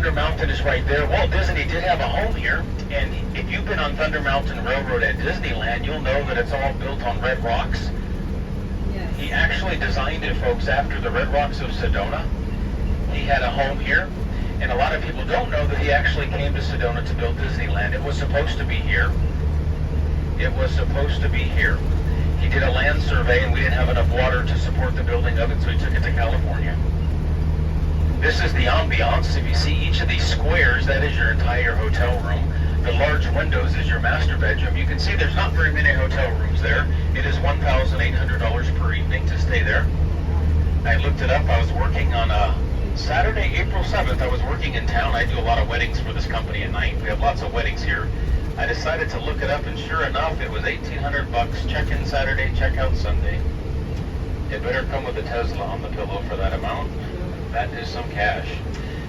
Thunder Mountain is right there. Walt Disney did have a home here, and if you've been on Thunder Mountain Railroad at Disneyland, you'll know that it's all built on red rocks. Yes. He actually designed it, folks, after the red rocks of Sedona. He had a home here, and a lot of people don't know that he actually came to Sedona to build Disneyland. It was supposed to be here. It was supposed to be here. He did a land survey, and we didn't have enough water to support the building of it, so he took it to California. This is the ambiance. If you see each of these squares, that is your entire hotel room. The large windows is your master bedroom. You can see there's not very many hotel rooms there. It is $1,800 per evening to stay there. I looked it up. I was working on a Saturday, April 7th. I was working in town. I do a lot of weddings for this company at night. We have lots of weddings here. I decided to look it up, and sure enough, it was $1,800. Check-in Saturday, check-out Sunday. It better come with a Tesla on the pillow for that amount. That is some cash.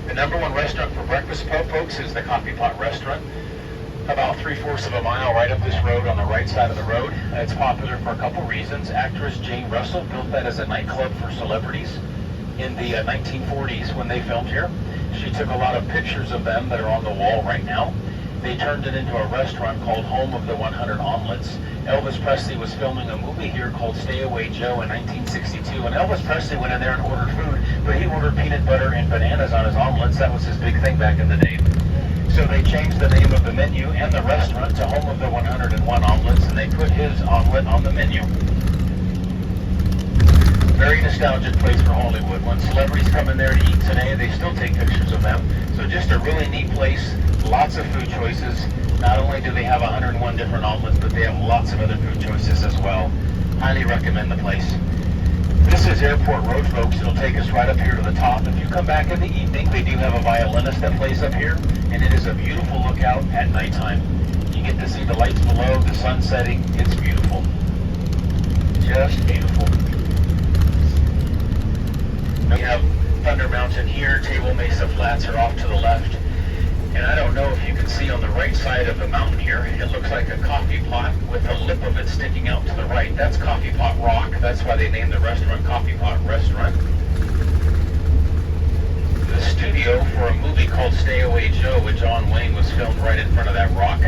The #1 restaurant for breakfast, folks, is the Coffee Pot Restaurant. About 3/4 of a mile right up this road on the right side of the road. It's popular for a couple reasons. Actress Jane Russell built that as a nightclub for celebrities in the 1940s when they filmed here. She took a lot of pictures of them that are on the wall right now. They turned it into a restaurant called Home of the 100 Omelets. Elvis Presley was filming a movie here called Stay Away Joe in 1962, and Elvis Presley went in there and ordered food, but he ordered peanut butter and bananas on his omelets. That was his big thing back in the day. So they changed the name of the menu and the restaurant to Home of the 101 Omelets, and they put his omelet on the menu. Very nostalgic place for Hollywood. When celebrities come in there to eat today, they still take pictures of them. So just a really neat place, lots of food choices. Not only do they have 101 different omelets, but they have lots of other food choices as well. Highly recommend the place. This is Airport Road, folks. It'll take us right up here to the top. If you come back in the evening, they do have a violinist that plays up here, and it is a beautiful lookout at nighttime. You get to see the lights below, the sun setting. It's beautiful. Just beautiful. We have Thunder Mountain here. Table Mesa Flats are off to the left. And I don't know if you can see on the right side of the mountain here, it looks like a coffee pot with the lip of it sticking out to the right. That's Coffee Pot Rock. That's why they named the restaurant Coffee Pot Restaurant. The studio for a movie called Stay Away Joe with John Wayne was filmed right in front of that rock.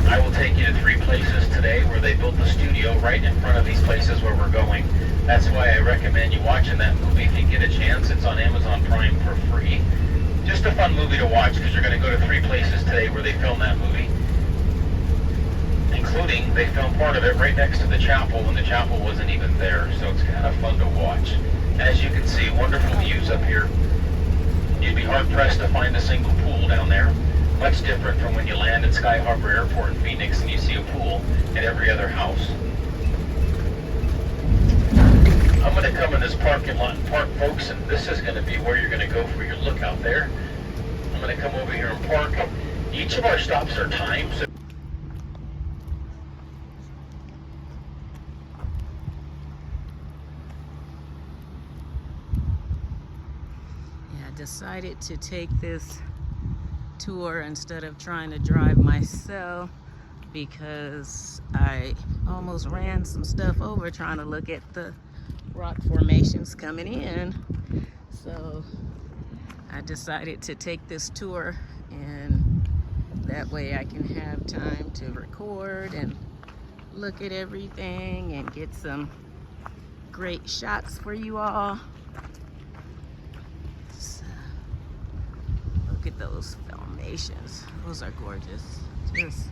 I will take you to 3 places today where they built the studio right in front of these places where we're going. That's why I recommend you watching that movie if you get a chance. It's on Amazon Prime for free. Just a fun movie to watch because you're going to go to 3 places today where they filmed that movie. Including, they filmed part of it right next to the chapel when the chapel wasn't even there. So it's kind of fun to watch. As you can see, wonderful views up here. You'd be hard-pressed to find a single pool down there. Much different from when you land at Sky Harbor Airport in Phoenix and you see a pool at every other house. I'm going to come in this parking lot and park, folks, and this is going to be where you're going to go for your lookout there. I'm going to come over here and park. Each of our stops are timed. So Yeah, I decided to take this tour instead of trying to drive myself because I almost ran some stuff over trying to look at the rock formations coming in. So I decided to take this tour, and that way I can have time to record and look at everything and get some great shots for you all. So, look at those formations. Those are gorgeous. Just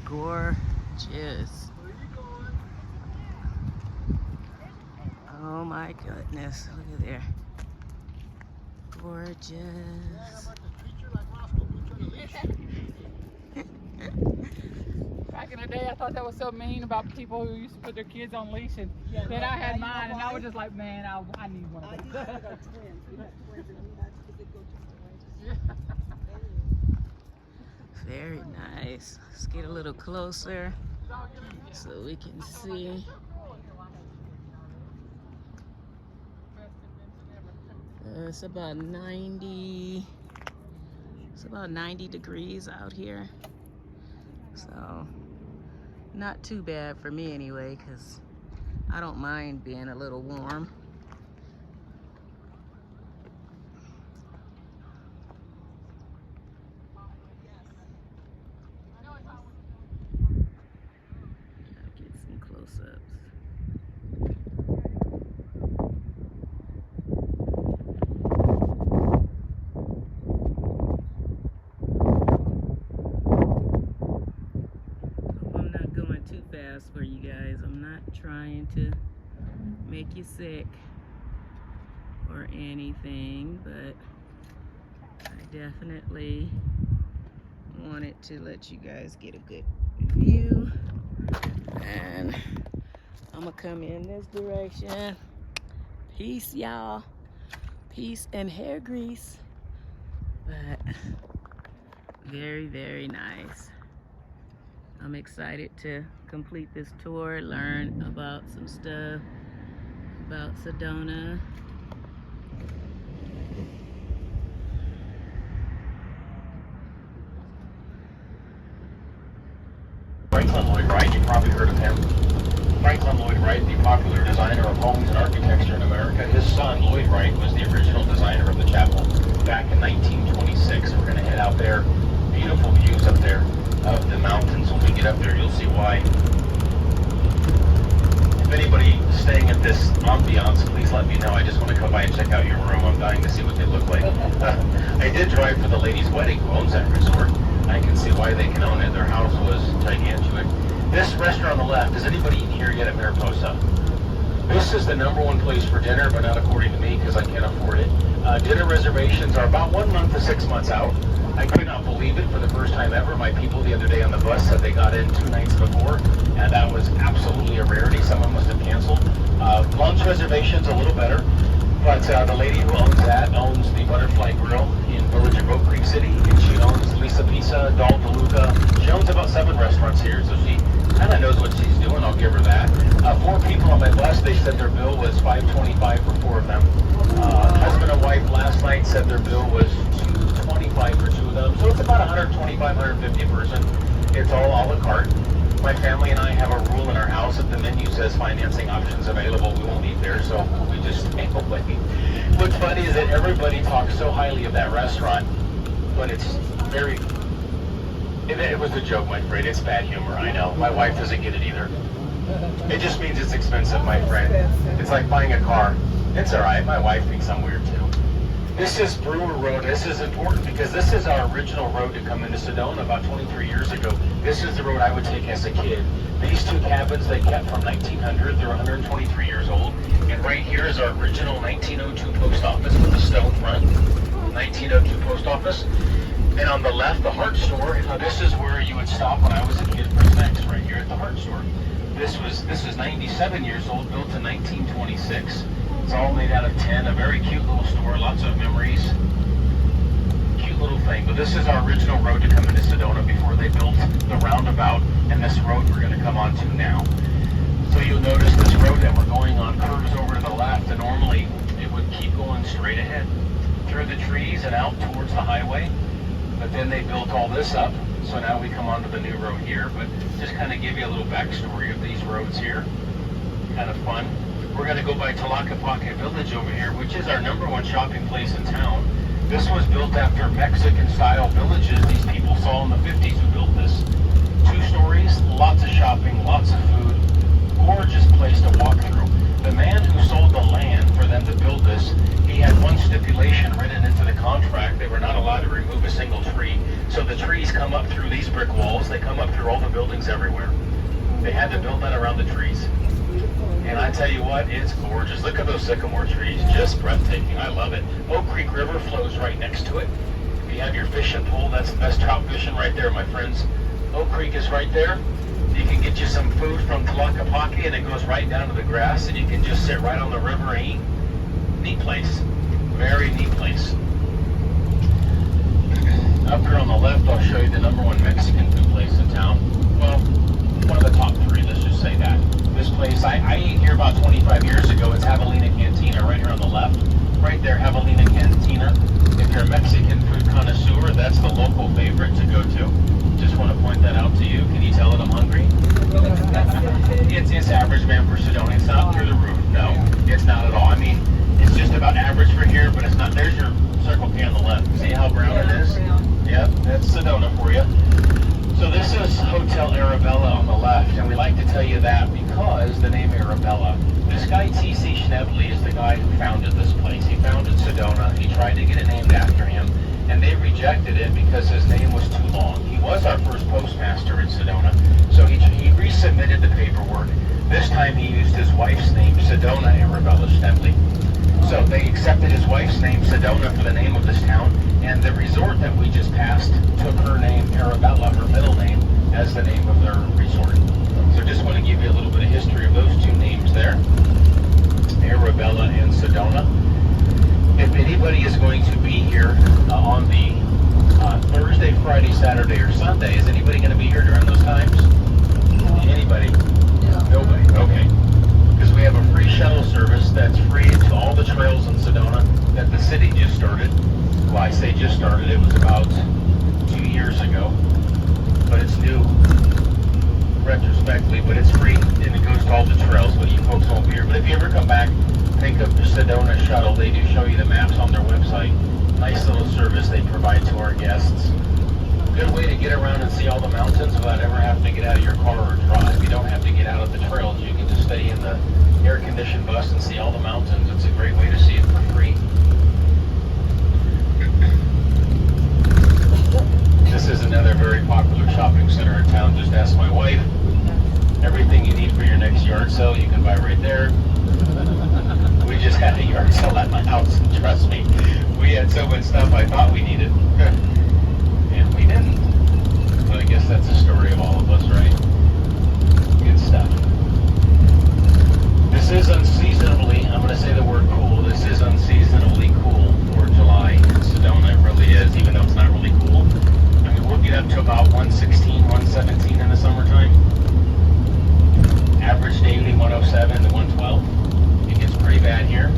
gorgeous. Oh my goodness, look at there. Gorgeous. Back in the day, I thought that was so mean about people who used to put their kids on leashes. Yeah, Then I had you know mine, and I why? was just like, man, I need one of You those. guys are twins. We have twins, and we had to go to the Very nice. Let's get a little closer so we can see. It's about 90 degrees out here, so not too bad for me anyway, because I don't mind being a little warm. for you guys. I'm not trying to make you sick or anything, but I definitely wanted to let you guys get a good view. And I'm gonna come in this direction. Peace, y'all. Peace and hair grease. But very, very nice. I'm excited to complete this tour, learn about some stuff about Sedona. Franklin Lloyd Wright, you probably heard of him. Franklin Lloyd Wright, the popular designer of homes and architecture in America. His son, Lloyd Wright, was the original designer of the chapel back in 1926. We're going to head out there. Beautiful views up there of the mountains. When we get up there, you'll see why. If anybody staying at this ambiance, please let me know. I just want to come by and check out your room. I'm dying to see what they look like. I did drive for the lady's wedding who owns that resort. I can see why they can own it. Their house was gigantic. This restaurant on the left, has anybody eaten here yet at Mariposa? This is the #1 place for dinner, but not according to me because I can't afford it. Dinner reservations are about 1 month to 6 months out. I could not believe it for the first time ever. My people the other day on the bus said they got in 2 nights before, and that was absolutely a rarity. Someone must have canceled. Lunch reservations a little better, but the lady who owns that owns the Butterfly Grill in Village of Oak Creek City, and she owns Lisa Pizza, Dal DeLuca. She owns about 7 restaurants here, so she kind of knows what she's doing. I'll give her that. 4 people on my bus, they said their bill was $525 for 4 of them. Husband and wife last night said their bill was $225 for 2 of them. So it's about $125, $150 a person. It's all a la carte. My family and I have a rule in our house. If the menu says financing options available, we won't eat there, so we just stay away. What's funny is that everybody talks so highly of that restaurant, but it's very... It was a joke, my friend. It's bad humor, I know. My wife doesn't get it either. It just means it's expensive, my friend. It's like buying a car. It's all right. My wife thinks I'm weird, too. This is Brewer Road. This is important because this is our original road to come into Sedona about 23 years ago. This is the road I would take as a kid. These 2 cabins they kept from 1900. They're 123 years old. And right here is our original 1902 post office with the stone front. 1902 post office. And on the left, the Heart Store. Now this is where you would stop when I was a kid for snacks, right here at the Heart Store. This is 97 years old, built in 1926. It's all made out of tin. A very cute little store, lots of memories. Cute little thing. But this is our original road to come into Sedona before they built the roundabout and this road we're going to come onto now. So you'll notice this road that we're going on curves over to the left, and normally it would keep going straight ahead through the trees and out towards the highway. But then they built all this up, so now we come onto the new road here. But just kind of give you a little backstory of these roads here. Kind of fun. We're going to go by Tlaquepaque Village over here, which is our #1 shopping place in town. This was built after Mexican-style villages these people saw in the 50s who built this. 2 stories, lots of shopping, lots of food. Gorgeous place to walk through. The man who sold the land for them to build this, he had one stipulation written into the contract. They were not allowed to remove a single tree. So the trees come up through these brick walls. They come up through all the buildings everywhere. They had to build that around the trees. And I tell you what, it's gorgeous. Look at those sycamore trees, just breathtaking. I love it. Oak Creek River flows right next to it. If you have your fishing pole, that's the best trout fishing right there, my friends. Oak Creek is right there. You can get you some food from Tlaquepaque, and it goes right down to the grass, and you can just sit right on the river and eat. Neat place. Very neat place. Up here on the left, I'll show you the #1 Mexican food place in town. Well, one of the top 3, let's just say that. This place, I ate here about 25 years ago. It's Javelina Cantina right here on the left. Right there, Javelina Cantina. If you're a Mexican food connoisseur, that's the local favorite to go to. Just want to point that out to you. Can you tell that I'm hungry? It's average, man, for Sedona. It's not through the roof. No, it's not at all. I mean, it's just about average for here, but it's not. There's your Circle K on the left. See how brown it is? Yep, that's Sedona for you. So this is Hotel Arabella on the left, and we like to tell you that because the name Arabella. This guy T.C. Schnebley is the guy who founded this place. He founded Sedona. He tried to get it named after him, and they rejected it because his name was too long. He was our first postmaster in Sedona, so he resubmitted the paperwork. This time he used his wife's name, Sedona Arabella Stepley. So they accepted his wife's name, Sedona, for the name of this town, and the resort that we just passed took her name, Arabella, her middle name, as the name of their resort. So just want to give you a little bit of history of those two names there, Arabella and Sedona. If anybody is going to be here on the Thursday, Friday, Saturday, or Sunday, is anybody going to be here during those times? Anybody? Nobody. Okay. Because we have a free shuttle service that's free to all the trails in Sedona that the city just started. Well, I say just started. It was about 2 years ago. But it's new retrospectively, but it's free and it goes to all the trails, but you folks won't be here. But if you ever come back, think of the Sedona shuttle. They do show you the maps on their website. Nice little service they provide to our guests. Good way to get around and see all the mountains without ever having to get out of your car or drive. You don't have to get out of the trails. You can just stay in the air-conditioned bus and see all the mountains. It's a great way to see it for free. This is another very popular shopping center in town. Just ask my wife. Everything you need for your next yard sale, you can buy right there. We just had a yard sale at my house, and trust me, we had so much stuff I thought we needed. And we didn't. So I guess that's the story of all of us, right? Good stuff. This is unseasonably, I'm going to say the word cool, this is unseasonably cool for July in Sedona. It really is, even though it's not really cool. I mean, we'll get up to about 116, 117 in the summertime. Average daily 107 to 112. It gets pretty bad here.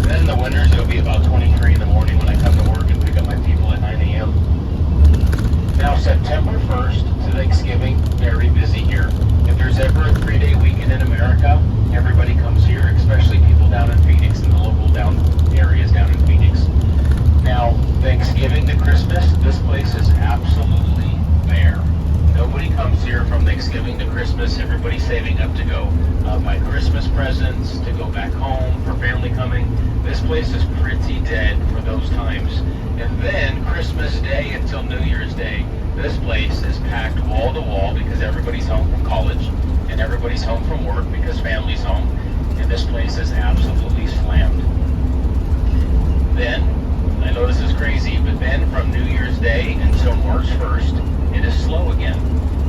Then in the winters, it'll be about 23 in the morning when I come to work and pick up my people at 9 a.m. Now, September 1st to Thanksgiving, very busy here. If there's ever a 3-day weekend in America, everybody comes here, especially people down in Phoenix and the local down areas down in Phoenix. Now, Thanksgiving to Christmas, this place is absolutely bare. Nobody comes here from Thanksgiving to Christmas. Everybody's saving up to go buy Christmas presents, to go back home for family coming. This place is pretty dead for those times. And then Christmas Day until New Year's Day, this place is packed wall to wall because everybody's home from college and everybody's home from work because family's home. And this place is absolutely slammed. Then, I know this is crazy, but then from New Year's Day until March 1st, it is slow again.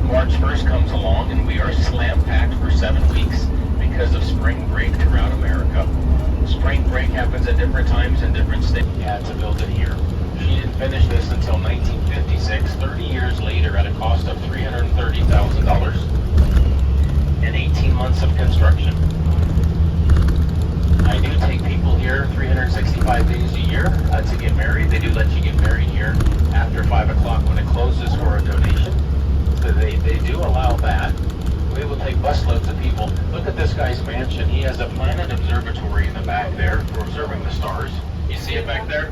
March 1st comes along and we are slam-packed for 7 weeks because of spring break throughout America. Spring break happens at different times in different states. We had to build it here. She didn't finish this until 1956, 30 years later at a cost of $330,000 and 18 months of construction. I do take people here 365 days a year to get married. They do let you get married here after 5 o'clock when it closes for a donation. So they do allow that. We will take busloads of people. Look at this guy's mansion. He has a planet observatory in the back there for observing the stars. You see it back there?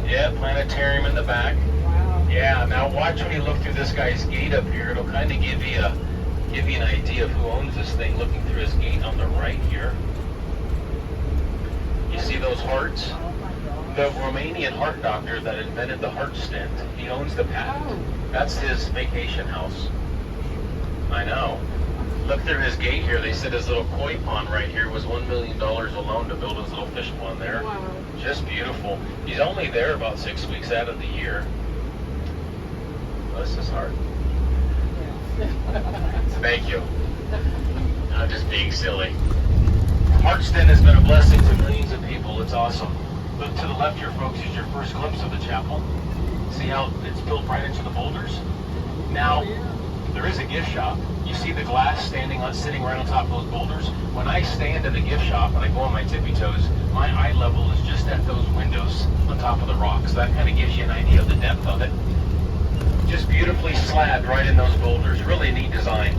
Yeah, planetarium in the back. Wow. Yeah, now watch when you look through this guy's gate up here. It'll kind of give you an idea of who owns this thing looking through his gate on the right here. You see those hearts? The Romanian heart doctor that invented the heart stent, he owns the patent. That's his vacation house. I know. Look through his gate here. They said his little koi pond right here was $1 million alone to build his little fish pond there. Wow. Just beautiful. He's only there about 6 weeks out of the year. Bless his heart. Thank you. I'm just being silly. Heart stent has been a blessing to millions of people. It's awesome. Look to the left here, folks, is your first glimpse of the chapel. See how it's built right into the boulders? Now, there is a gift shop. You see the glass sitting right on top of those boulders? When I stand in the gift shop and I go on my tippy toes, my eye level is just at those windows on top of the rocks. That kind of gives you an idea of the depth of it. Just beautifully slabbed right in those boulders. Really neat design.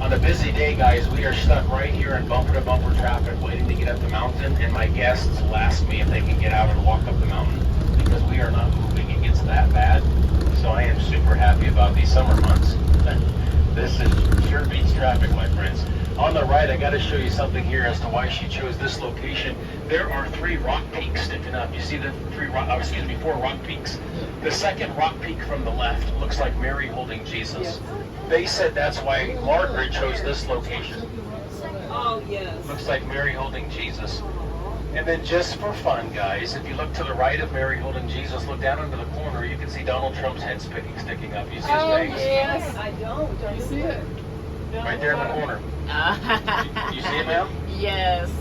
On a busy day, guys, we are stuck right here in bumper-to-bumper traffic waiting to get up the mountain, and my guests will ask me if they can get out and walk up the mountain because we are not moving. It gets that bad. So I am super happy about these summer months. This is sure beats traffic, my friends. On the right, I got to show you something here as to why she chose this location. There are 3 rock peaks sticking up. You see the 4 rock peaks? The second rock peak from the left looks like Mary holding Jesus. They said that's why Margaret chose this location. Oh, yes. Looks like Mary holding Jesus. And then just for fun, guys, if you look to the right of Mary holding Jesus, look down into the corner, you can see Donald Trump's head sticking up. You see his Oh, legs? yes. I don't. You see it? Right there in the corner. You see it now? Yes.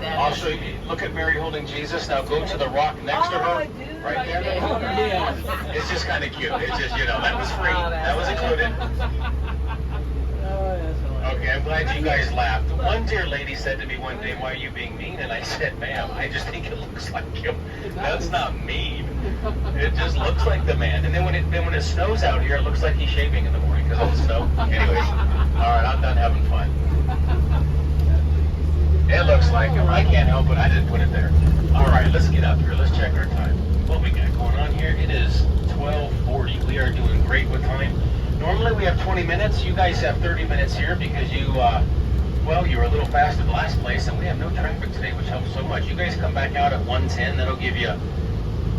I'll show you. Look at Mary holding Jesus. Now go to the rock next to her. I do. Right there in the corner. Yeah. It's just kind of cute. It's just, that was free. That was included. Okay, I'm glad you guys laughed. One dear lady said to me one day, "Why are you being mean?" And I said, "Ma'am, I just think it looks like him." That's not mean. It just looks like the man. And then when it snows out here, it looks like he's shaving in the morning because of the snow. Anyways, all right, I'm done having fun. It looks like him. I can't help it. I didn't put it there. All right, let's get up here. Let's check our time. What we got going on here? It is 12:40. We are doing great with time. Normally we have 20 minutes. You guys have 30 minutes here because you were a little fast at the last place, and we have no traffic today, which helps so much. You guys come back out at 1:10. That'll give you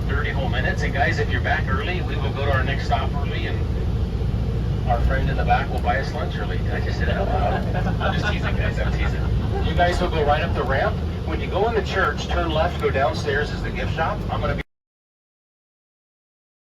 30 whole minutes. And guys, if you're back early, we will go to our next stop early, and our friend in the back will buy us lunch early. Did I just say that out loud? I'm just teasing, guys. I'm teasing. You guys will go right up the ramp. When you go in the church, turn left, go downstairs is the gift shop. I'm going to be